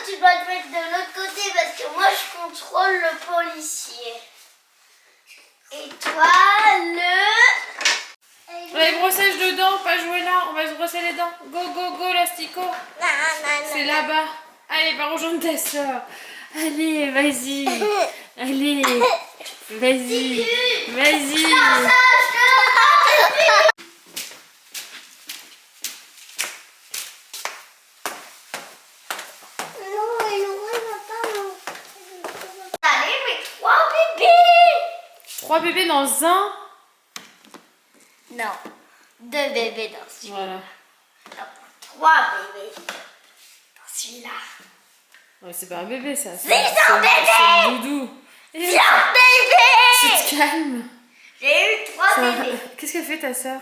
tu dois te mettre de l'autre côté parce que moi je contrôle le policier. Et toi, Allez, brossage de dents, pas jouer là, on va se brosser les dents. Go, go, go, l'astico. C'est là-bas. Allez, va rejoindre ta soeur. Allez, vas-y. Allez, vas-y. Vas-y. Allez, mais 3 bébés. 3 bébés dans un. Non, 2 bébés dans celui-là. Voilà. Non, 3 bébés dans celui-là. Ouais, c'est pas un bébé ça. C'est un bébé. C'est un doudou. C'est un bébé. Tu te calmes. J'ai eu 3 bébés. Qu'est-ce qu'elle fait ta soeur?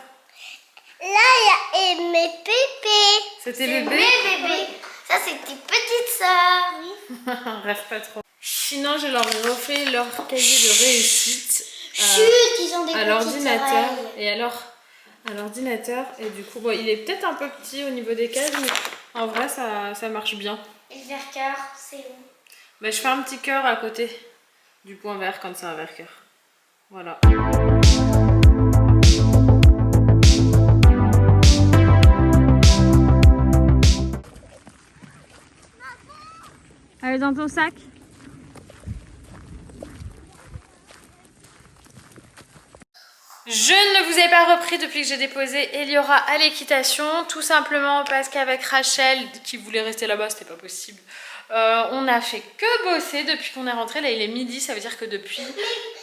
Là, il y a mes bébés. C'était C'est bébé. mes bébés. Ça, c'est tes petites sœurs. Rêve pas trop. Sinon, je leur ai refait leur cahier de réussite Chut, ils ont des à petites l'ordinateur. oreilles. Et alors, à l'ordinateur. Et du coup, bon, il est peut-être un peu petit au niveau des cases, mais en vrai, ça marche bien. Et le vert cœur, c'est où? Bah, je fais un petit cœur à côté du point vert quand c'est un vert cœur. Voilà. Allez, dans ton sac. Je ne vous ai pas repris depuis que j'ai déposé Eliora à l'équitation, tout simplement parce qu'avec Rachel, qui voulait rester là-bas, c'était pas possible. On n'a fait que bosser depuis qu'on est rentré. Là, il est midi, ça veut dire que depuis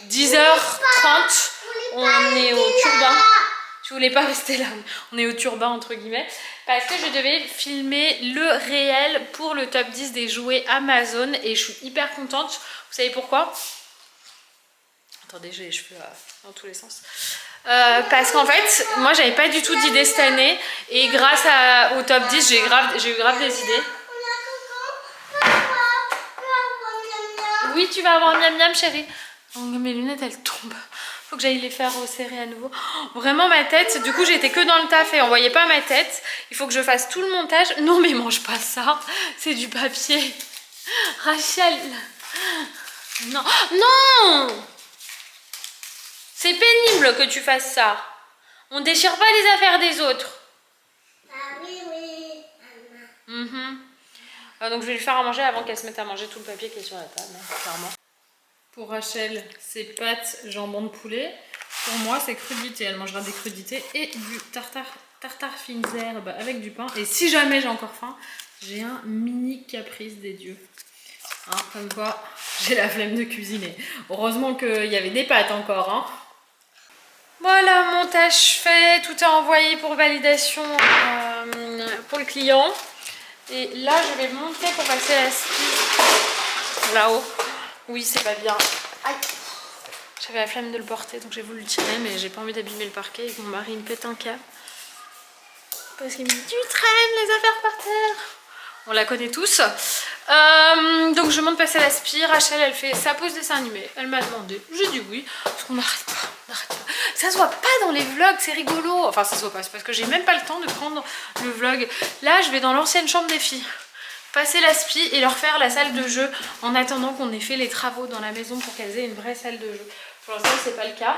10h30, on est au turbin. Je voulais pas rester là, on est au turbin entre guillemets, parce que je devais filmer le réel pour le top 10 des jouets Amazon et je suis hyper contente. Vous savez pourquoi? Attendez, j'ai les cheveux dans tous les sens. Parce qu'en fait, moi j'avais pas du tout d'idées cette année et grâce au top 10, j'ai eu grave des idées. Oui, tu vas avoir miam miam chérie. Oh, mes lunettes elles tombent. Faut que j'aille les faire resserrer à nouveau. Oh, vraiment ma tête, du coup j'étais que dans le taf et on voyait pas ma tête. Il faut que je fasse tout le montage. Non mais mange pas ça, c'est du papier. Rachel. Non, non. C'est pénible que tu fasses ça. On déchire pas les affaires des autres. Ah oui, oui. Donc je vais lui faire à manger avant qu'elle se mette à manger tout le papier qui est sur la table, hein, clairement. Pour Rachel, c'est pâtes jambon de poulet. Pour moi, c'est crudité. Elle mangera des crudités et du tartare fines herbes avec du pain. Et si jamais j'ai encore faim, j'ai un mini caprice des dieux. Hein, comme quoi, j'ai la flemme de cuisiner. Heureusement qu'il y avait des pâtes encore. Hein. Voilà, montage fait. Tout est envoyé pour validation pour le client. Et là, je vais monter pour passer la scie là-haut. Oui, c'est pas bien. Aïe. J'avais la flemme de le porter, donc j'ai voulu le tirer, mais j'ai pas envie d'abîmer le parquet et que mon mari me pète un câble. Parce qu'il me dit, tu traînes les affaires par terre. On la connaît tous. Donc je monte passer la scie. Rachel, elle fait sa pause dessin animé. Elle m'a demandé. J'ai dit oui. Parce qu'on n'arrête pas. Ça se voit pas dans les vlogs, c'est rigolo. Enfin, ça se voit pas, c'est parce que j'ai même pas le temps de prendre le vlog. Là, je vais dans l'ancienne chambre des filles. Passer la scie et leur faire la salle de jeu en attendant qu'on ait fait les travaux dans la maison pour qu'elles aient une vraie salle de jeu. Pour l'instant, c'est pas le cas.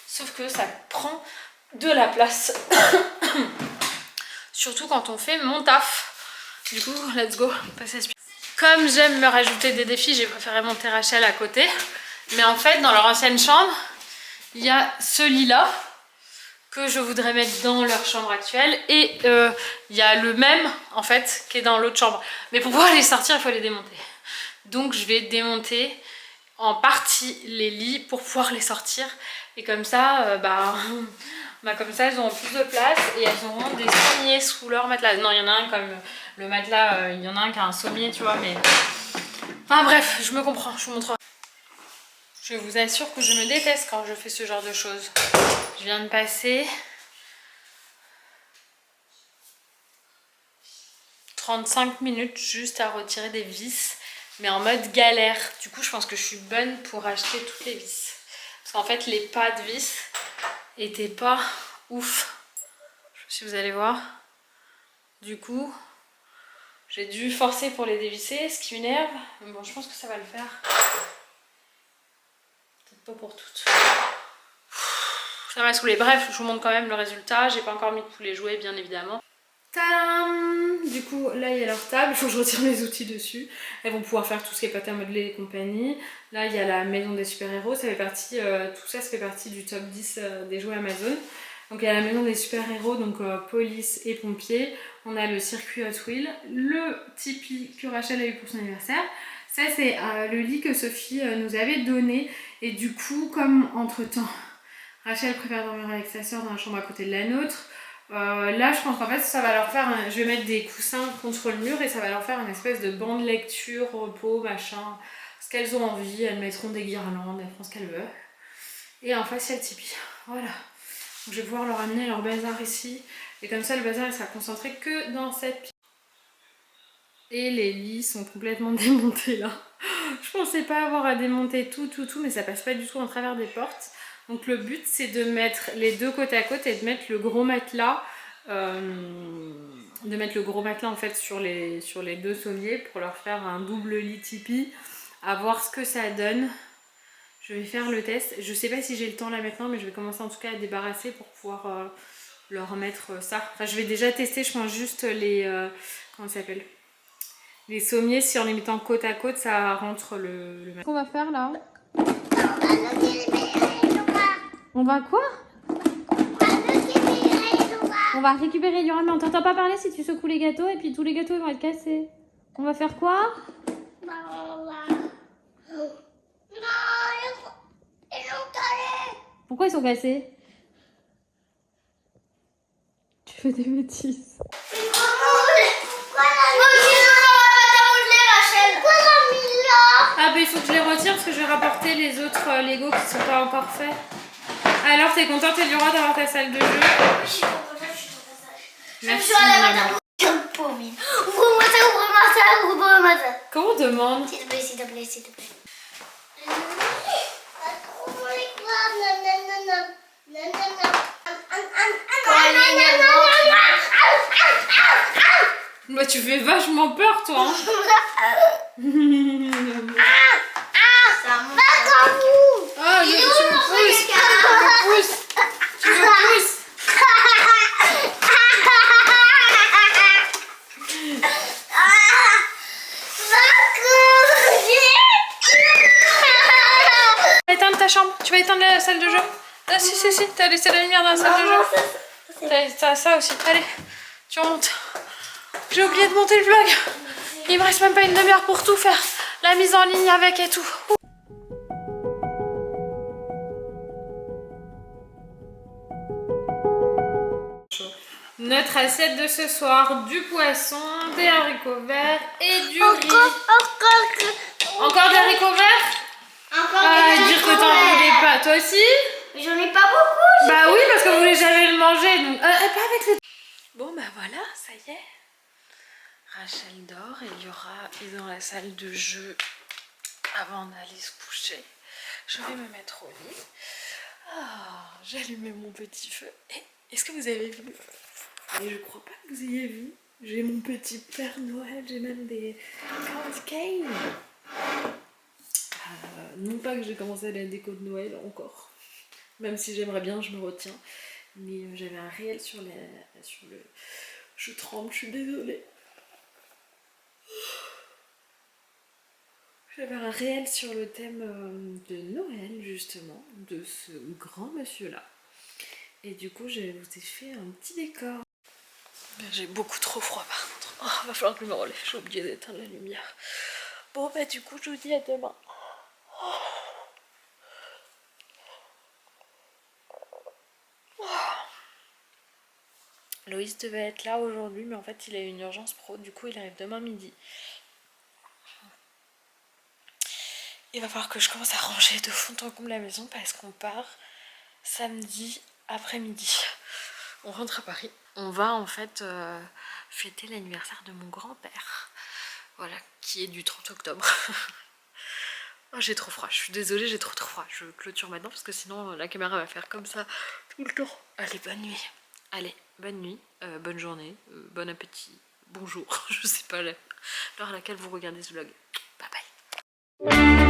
Sauf que ça prend de la place. Surtout quand on fait mon taf. Du coup, let's go, passer la scie. Comme j'aime me rajouter des défis, j'ai préféré monter Rachel à côté. Mais en fait, dans leur ancienne chambre, il y a ce lit-là que je voudrais mettre dans leur chambre actuelle. Et il y a le même, en fait, qui est dans l'autre chambre. Mais pour pouvoir les sortir, il faut les démonter. Donc, je vais démonter en partie les lits pour pouvoir les sortir. Et comme ça, comme ça, elles auront plus de place et elles auront des sommiers sous leur matelas. Non, il y en a un comme le matelas, il y en a un qui a un sommier, tu vois, mais... Enfin bref, je me comprends, je vous montrerai. Je vous assure que je me déteste quand je fais ce genre de choses. Je viens de passer 35 minutes juste à retirer des vis, mais en mode galère. Du coup, je pense que je suis bonne pour acheter toutes les vis. Parce qu'en fait, les pas de vis étaient pas ouf. Je sais pas si vous allez voir. Du coup, J'ai dû forcer pour les dévisser, ce qui m'énerve. Mais bon, je pense que ça va le faire. Peut-être pas pour toutes. Ça m'a saoulé. Bref, je vous montre quand même le résultat. J'ai pas encore mis de poulet joué, bien évidemment. Tadam! Du coup, là, il y a leur table. Il faut que je retire les outils dessus. Elles vont pouvoir faire tout ce qui est pâte à modeler et compagnie. Là, il y a la maison des super-héros. Ça fait partie, tout ça, ça fait partie du top 10 des jouets Amazon. Donc, il y a la maison des super-héros, donc police et pompiers. On a le circuit Hot Wheels. Le Tipeee que Rachel a eu pour son anniversaire. Ça, c'est le lit que Sophie nous avait donné. Et du coup, comme entre-temps, Rachel préfère dormir avec sa soeur dans la chambre à côté de la nôtre. Là, je pense qu'en fait, ça va leur faire. Je vais mettre des coussins contre le mur et ça va leur faire une espèce de banc de lecture, repos, machin. Ce qu'elles ont envie, elles mettront des guirlandes, elles feront ce qu'elles veulent. Et en face, il y a le Tipeee. Voilà. Donc, je vais pouvoir leur amener leur bazar ici. Et comme ça, le bazar, il sera concentré que dans cette pièce. Et les lits sont complètement démontés là. Je pensais pas avoir à démonter tout, mais ça passe pas du tout en travers des portes. Donc le but c'est de mettre les deux côte à côte et de mettre le gros matelas, en fait sur les deux sommiers pour leur faire un double lit Tipeee, à voir ce que ça donne. Je vais faire le test. Je sais pas si j'ai le temps là maintenant, mais je vais commencer en tout cas à débarrasser pour pouvoir leur mettre ça. Enfin, je vais déjà tester, je pense juste les comment ça s'appelle, les sommiers, si en les mettant côte à côte, ça rentre le... Qu'est-ce qu'on va faire là? On va quoi? On va récupérer du ramen. On t'entend pas parler si tu secoues les gâteaux et puis tous les gâteaux ils vont être cassés. On va faire quoi? Pourquoi ils sont cassés? Tu fais des bêtises. Ah bah il faut que je les retire parce que je vais rapporter les autres Lego qui sont pas encore faits. Alors t'es contente Eliora d'avoir ta salle de jeu? Oui, je suis trop contente, je suis trop sage. Merci. Ouvre-moi ça, ouvre-moi ça. Comment on demande? S'il te plaît, s'il te plaît, s'il te plaît. Bah tu fais vachement peur toi hein. Ah, tu me pousses. Tu me pousses. Éteindre ta chambre. Tu vas éteindre la salle de jeu. Ah si, t'as laissé la lumière dans la salle de jeu. T'as ça aussi. Allez, tu remontes. J'ai oublié de monter le vlog. Il me reste même pas une demi-heure pour tout faire. La mise en ligne avec et tout. Notre assiette de ce soir, du poisson, des haricots verts et du riz. Encore des haricots verts? Encore dire que t'en voulais pas, toi aussi? J'en ai pas beaucoup. Bah oui, parce que vous voulez jamais le manger. Donc... pas avec le... Bon bah voilà, ça y est. Rachel dort et il y aura dans la salle de jeu avant d'aller se coucher. Je vais me mettre au lit. J'ai allumé mon petit feu. Est-ce que vous avez vu? Et je crois pas que vous ayez vu. J'ai mon petit Père Noël, j'ai même des candy cane. Non pas que j'ai commencé la déco de Noël encore. Même si j'aimerais bien, je me retiens. Mais j'avais un réel sur le... Je tremble, je suis désolée. J'avais un réel sur le thème de Noël, justement, de ce grand monsieur-là. Et du coup, je vous ai fait un petit décor. J'ai beaucoup trop froid par contre. Oh, va falloir que je me relève, j'ai oublié d'éteindre la lumière. Bon bah du coup, je vous dis à demain. Loïs devait être là aujourd'hui, mais en fait il a eu une urgence pro, du coup il arrive demain midi. Il va falloir que je commence à ranger de fond en comble la maison parce qu'on part samedi après-midi. On rentre à Paris. On va en fait fêter l'anniversaire de mon grand-père. Voilà, qui est du 30 octobre. Oh, j'ai trop froid, je suis désolée, j'ai trop froid. Je clôture maintenant parce que sinon la caméra va faire comme ça tout le temps. Allez, bonne nuit. Allez, bonne nuit, bonne journée, bon appétit, bonjour, je sais pas l'heure à laquelle vous regardez ce vlog. Bye bye.